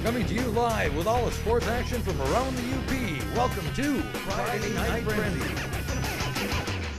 Coming to you live with all the sports action from around the UP. Welcome to Friday Night Frenzy.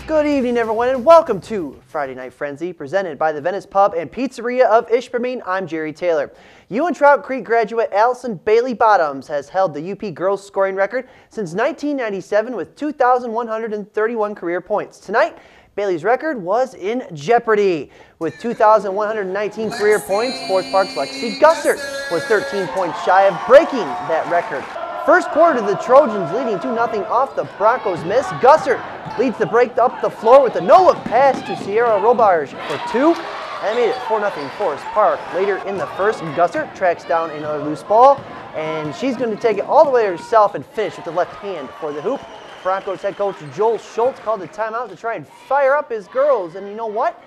Good evening, everyone, and welcome to Friday Night Frenzy, presented by the Venice Pub and Pizzeria of Ishpeming. I'm Jerry Taylor. Ewan Trout Creek graduate Allison Bailey Bottoms has held the UP girls scoring record since 1997 with 2,131 career points. Tonight, Bailey's record was in jeopardy. With 2,119 career points, Forest Park's Lexi Gussert was 13 points shy of breaking that record. First quarter, the Trojans leading 2-0 off the Broncos miss. Gussert leads the break up the floor with a no-look pass to Sierra Robarge for two. That made it 4-0 Forest Park. Later in the first, Gussert tracks down another loose ball, and she's going to take it all the way herself and finish with the left hand for the hoop. Broncos head coach Joel Schultz called the timeout to try and fire up his girls, and you know what?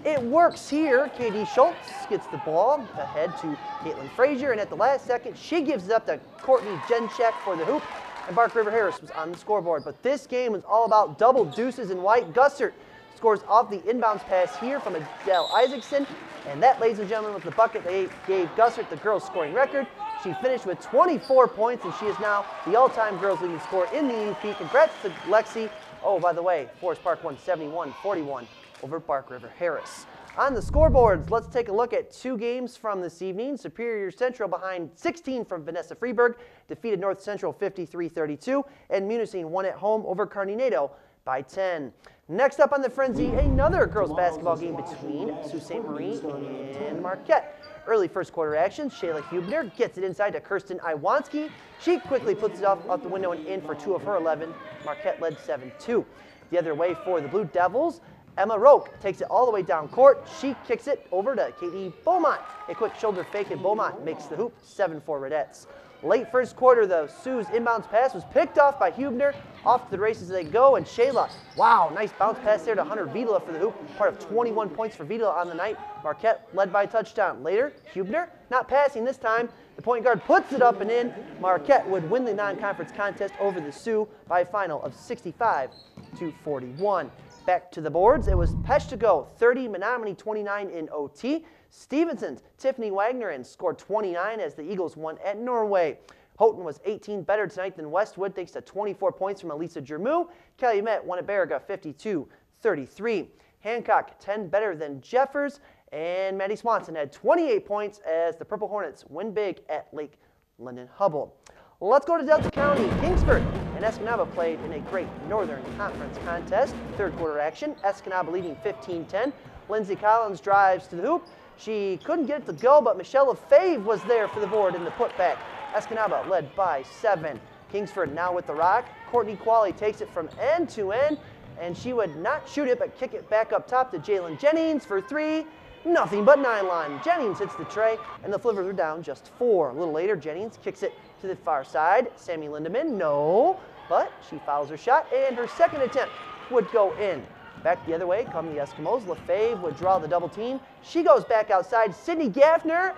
It works here. KD Schultz gets the ball ahead to Caitlin Frazier, and at the last second, she gives it up to Courtney Jenchak for the hoop, and Bark River Harris was on the scoreboard. But this game was all about double deuces in white. Gussert scores off the inbounds pass here from Adele Isaacson, and that, ladies and gentlemen, was the bucket that gave Gussert the girls' scoring record. She finished with 24 points, and she is now the all-time girls' leading scorer in the UP. Congrats to Lexi. Oh, by the way, Forest Park won 71-41 over Bark River Harris. On the scoreboards, let's take a look at two games from this evening. Superior Central, behind 16 from Vanessa Freeburg, defeated North Central 53-32, and Munising won at home over Carnegie by 10. Next up on the Frenzy, another girls basketball game between Sault Ste. Marie and Marquette. Early first quarter action, Shayla Hubner gets it inside to Kirsten Iwanski. She quickly puts it out the window and in for 2 of her 11. Marquette led 7-2. The other way for the Blue Devils, Emma Roque takes it all the way down court. She kicks it over to Katie Beaumont. A quick shoulder fake, and Beaumont makes the hoop, 7-4 Radettes. Late first quarter, the Sioux's inbounds pass was picked off by Hubner. Off to the races they go, and Shayla, wow, nice bounce pass there to Hunter Videla for the hoop. Part of 21 points for Videla on the night. Marquette led by a touchdown. Later, Hubner, not passing this time. The point guard puts it up and in. Marquette would win the non-conference contest over the Sioux by a final of 65-41. Back to the boards, it was Peshtigo 30, Menominee 29 in OT. Stevenson's Tiffany Wagner scored 29 as the Eagles won at Norway. Houghton was 18 better tonight than Westwood thanks to 24 points from Elisa Jermu. Calumet won at Baraga 52-33. Hancock 10 better than Jeffers, and Maddie Swanson had 28 points as the Purple Hornets win big at Lake London Hubble. Let's go to Delta County. Kingsford and Escanaba played in a great Northern Conference contest. Third quarter action, Escanaba leading 15-10. Lindsay Collins drives to the hoop. She couldn't get it to go, but Michelle Lefebvre was there for the board in the putback. Escanaba led by 7. Kingsford now with the rock. Courtney Qualley takes it from end to end, and she would not shoot it, but kick it back up top to Jalen Jennings for 3. Nothing but 9 line. Jennings hits the tray, and the Flivers are down just 4. A little later, Jennings kicks it to the far side. Sammy Lindemann, no, but she fouls her shot, and her second attempt would go in. Back the other way come the Eskimos. Lefebvre would draw the double team. She goes back outside. Sydney Gaffner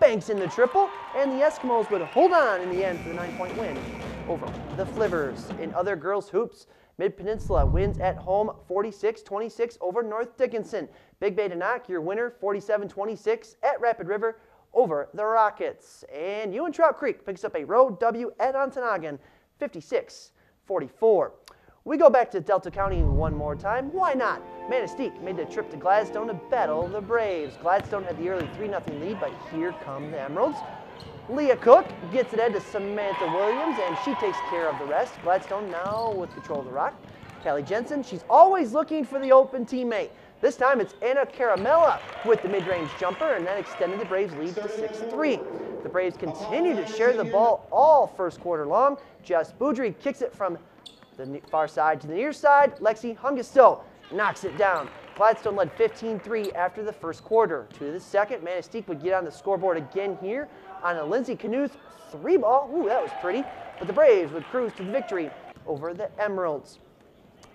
banks in the triple, and the Eskimos would hold on in the end for the 9-point win over the Flivers. In other girls' hoops, Mid-Peninsula wins at home 46-26 over North Dickinson. Big Bay Denac, your winner, 47-26 at Rapid River over the Rockets. And Ewan Trout Creek picks up a road W at Ontonagon, 56-44. We go back to Delta County one more time. Why not? Manistee made the trip to Gladstone to battle the Braves. Gladstone had the early 3-0 lead, but here come the Emeralds. Leah Cook gets it ahead to Samantha Williams, and she takes care of the rest. Gladstone now with control of the rock. Callie Jensen, she's always looking for the open teammate. This time it's Anna Caramella with the mid-range jumper, and that extended the Braves' lead to 6-3. The Braves continue to share the ball all first quarter long. Jess Boudry kicks it from the far side to the near side. Lexi Hungesto knocks it down. Gladstone led 15-3 after the first quarter. To the second, Manistee would get on the scoreboard again here on a Lindsay Knuth 3-ball. Ooh, that was pretty. But the Braves would cruise to the victory over the Emeralds.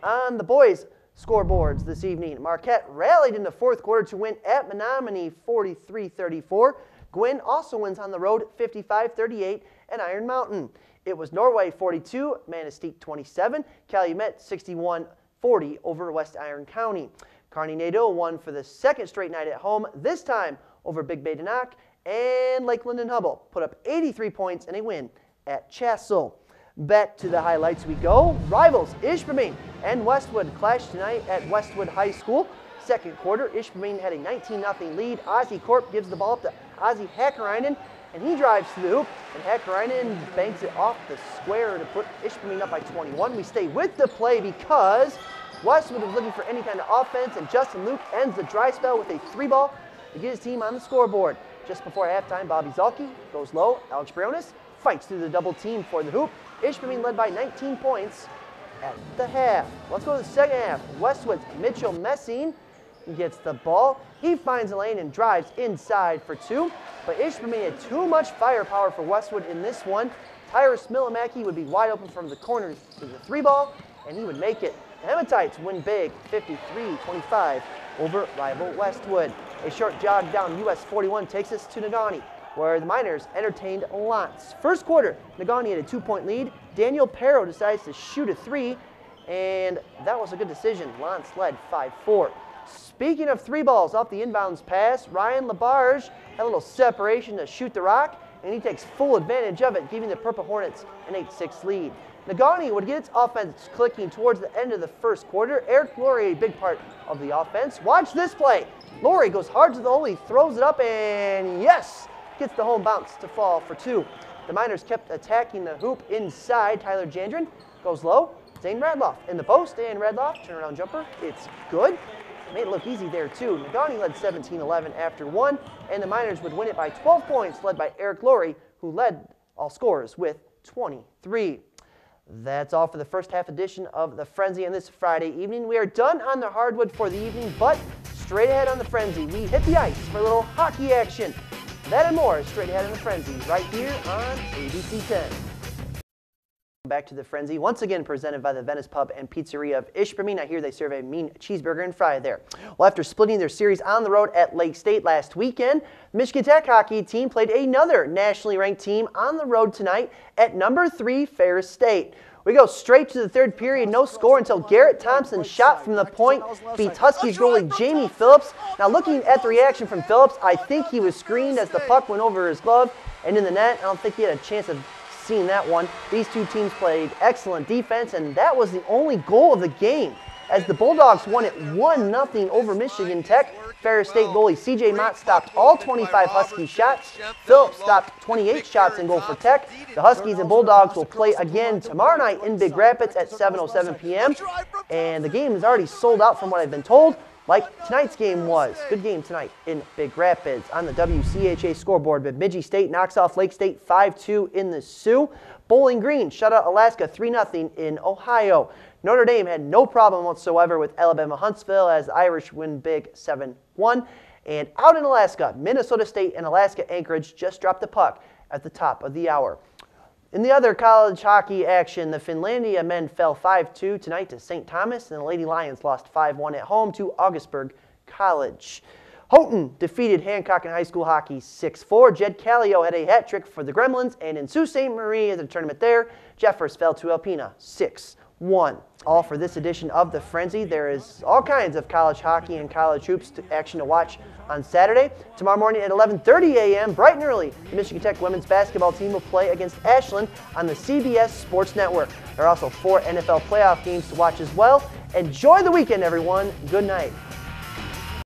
On the boys' scoreboards this evening, Marquette rallied in the fourth quarter to win at Menominee 43-34. Gwynn also wins on the road 55-38 at Iron Mountain. It was Norway 42, Manistee 27, Calumet 61-40 over West Iron County. Kearney Nadeau won for the second straight night at home, this time over Big Bay Denac And Lakeland and Hubble put up 83 points in a win at Chassell. Back to the highlights we go. Rivals Ishpeming and Westwood clash tonight at Westwood High School. Second quarter, Ishpeming had a 19-0 lead. Ozzy Corp gives the ball up to Ozzy Hakkarainen, and he drives to the hoop, and Hakkarainen banks it off the square to put Ishpeming up by 21. We stay with the play because Westwood was looking for any kind of offense, and Justin Luke ends the dry spell with a 3-ball to get his team on the scoreboard. Just before halftime, Bobby Zalke goes low. Alex Briones fights through the double team for the hoop. Ishpeming led by 19 points at the half. Let's go to the second half. Westwood's Mitchell Messing gets the ball. He finds a lane and drives inside for 2. But Ishpeming had too much firepower for Westwood in this one. Tyrus Milamaki would be wide open from the corner to the 3-ball, and he would make it. The Hematites win big, 53-25 over rival Westwood. A short jog down US 41 takes us to Negaunee, where the Miners entertained L'Anse. First quarter, Negaunee had a 2-point lead. Daniel Perro decides to shoot a 3, and that was a good decision. L'Anse led 5-4. Speaking of 3-balls off the inbounds pass, Ryan Labarge had a little separation to shoot the rock, and he takes full advantage of it, giving the Purple Hornets an 8-6 lead. Negaunee would get its offense clicking towards the end of the first quarter. Eric Laurie, a big part of the offense. Watch this play. Laurie goes hard to the hole, he throws it up, and yes, gets the home bounce to fall for 2. The Miners kept attacking the hoop inside. Tyler Jandrin goes low. Zane Radloff in the post, and Radloff, turnaround jumper. It's good. Made it look easy there, too. Negaunee led 17-11 after 1, and the Miners would win it by 12 points, led by Eric Laurie, who led all scorers with 23. That's all for the first half edition of the Frenzy on this Friday evening. We are done on the hardwood for the evening, but straight ahead on the Frenzy, we hit the ice for a little hockey action. That and more is straight ahead on the Frenzy, right here on ABC 10. Back to the Frenzy, once again presented by the Venice Pub and Pizzeria of Ishpeming. I hear they serve a mean cheeseburger and fry there. Well, after splitting their series on the road at Lake State last weekend, Michigan Tech hockey team played another nationally ranked team on the road tonight at number 3 Ferris State. We go straight to the third period, no score until Garrett Thompson's shot from the point beats Huskies goalie Jamie Phillips. Now looking at the reaction from Phillips, I think he was screened as the puck went over his glove and in the net. I don't think he had a chance of seeing that one. These two teams played excellent defense, and that was the only goal of the game. As the Bulldogs won it 1-0 over Michigan Tech, Ferris State goalie C.J. Mott stopped all 25 Husky shots. Phillips stopped 28 shots in goal for Tech. The Huskies and Bulldogs will play again tomorrow night in Big Rapids at 7:07 p.m. And the game is already sold out from what I've been told, like tonight's game was. Good game tonight in Big Rapids. On the WCHA scoreboard, Bemidji State knocks off Lake State 5-2 in the Sioux. Bowling Green shut out Alaska 3-0 in Ohio. Notre Dame had no problem whatsoever with Alabama Huntsville as the Irish win big 7-1. And out in Alaska, Minnesota State and Alaska Anchorage just dropped the puck at the top of the hour. In the other college hockey action, the Finlandia men fell 5-2 tonight to St. Thomas, and the Lady Lions lost 5-1 at home to Augsburg College. Houghton defeated Hancock in high school hockey 6-4. Jed Callio had a hat trick for the Gremlins, and in Sault Ste. Marie at the tournament there, Jeffers fell to Alpena 6-1. All for this edition of the Frenzy. There is all kinds of college hockey and college hoops action to watch on Saturday. Tomorrow morning at 11:30 a.m., bright and early, the Michigan Tech women's basketball team will play against Ashland on the CBS Sports Network. There are also 4 NFL playoff games to watch as well. Enjoy the weekend, everyone. Good night.